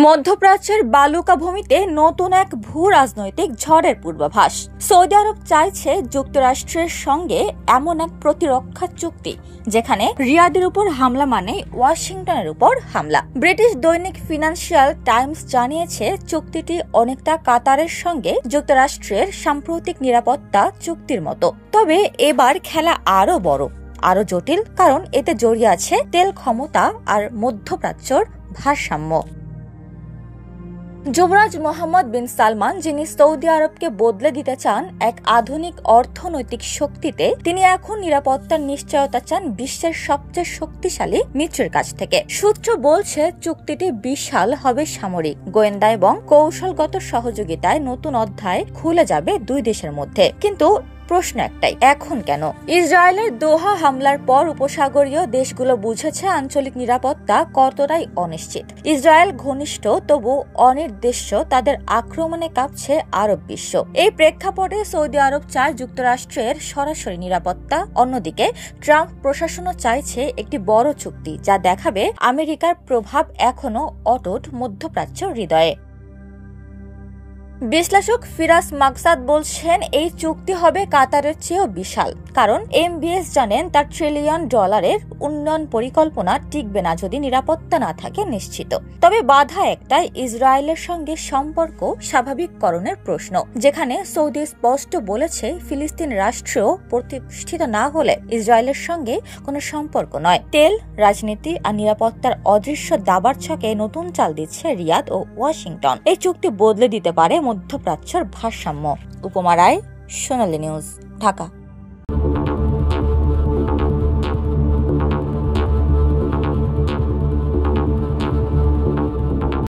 মধ্যপ্রাচ্যের বালুকা ভূমিতে নতুন এক ভূ রাজনৈতিক ঝড়ের পূর্বাভাস। সৌদি আরব চাইছে যুক্তরাষ্ট্রের সঙ্গে এমন এক প্রতিরক্ষা চুক্তি যেখানে রিয়াদের উপর হামলা মানে ওয়াশিংটনের উপর হামলা। ব্রিটিশ দৈনিক ফিনান্সিয়াল টাইমস জানিয়েছে চুক্তিটি অনেকটা কাতারের সঙ্গে যুক্তরাষ্ট্রের সাম্প্রতিক নিরাপত্তা চুক্তির মতো। তবে এবার খেলা আরো বড়, আরো জটিল, কারণ এতে জড়িয়ে আছে তেল ক্ষমতা আর মধ্যপ্রাচ্যর ভারসাম্য। যুবরাজ মোহাম্মদ বিন সালমান, যিনি সৌদি আরবকে বদলে দিতে চান এক আধুনিক অর্থনৈতিক শক্তিতে, তিনি এখন নিরাপত্তার নিশ্চয়তা চান বিশ্বের সবচেয়ে শক্তিশালী মিত্রের কাছ থেকে। সূত্র বলছে চুক্তিটি বিশাল হবে সামরিক, গোয়েন্দা এবং কৌশলগত সহযোগিতায় নতুন অধ্যায় খুলে যাবে দুই দেশের মধ্যে। কিন্তু প্রশ্ন একটাই, এখন কেন? ইসরায়েলের দোহা হামলার পর উপসাগরীয় দেশগুলো বুঝেছে আঞ্চলিক নিরাপত্তা কতটাই অনিশ্চিত। ইসরায়েল ঘনিষ্ঠ তবু অনির্দিষ্ট, তাদের আক্রমণে কাঁপছে আরব বিশ্ব। এই প্রেক্ষাপটে সৌদি আরব চায় যুক্তরাষ্ট্রের সরাসরি নিরাপত্তা। অন্যদিকে ট্রাম্প প্রশাসনও চাইছে একটি বড় চুক্তি যা দেখাবে আমেরিকার প্রভাব এখনো অটুট মধ্যপ্রাচ্য হৃদয়ে। বিশ্লেষক ফিরাস মাকসাদ বলছেন এই চুক্তি হবে কাতারের চেয়েও বিশাল, কারণ এমবিএস জানেন তার $1 ট্রিলিয়ন উন্নয়ন পরিকল্পনা টিকবে না যদি নিরাপত্তা না থাকে নিশ্চিত। তবে বাধা একটাই, ইসরায়েলের সঙ্গে সম্পর্ক স্বাভাবিককরণের প্রশ্ন, যেখানে সৌদি স্পষ্ট বলেছে ফিলিস্তিন রাষ্ট্র প্রতিষ্ঠিত না হলে ইসরায়েলের সঙ্গে কোনো সম্পর্ক নয়। তেল, রাজনীতি আর নিরাপত্তার অদৃশ্য দাবার ছকে নতুন চাল দিচ্ছে রিয়াদ ও ওয়াশিংটন। এই চুক্তি বদলে দিতে পারে মধ্যপ্রাচ্যের ভারসাম্য। উপমা রায়, সোনালী নিউজ, ঢাকা।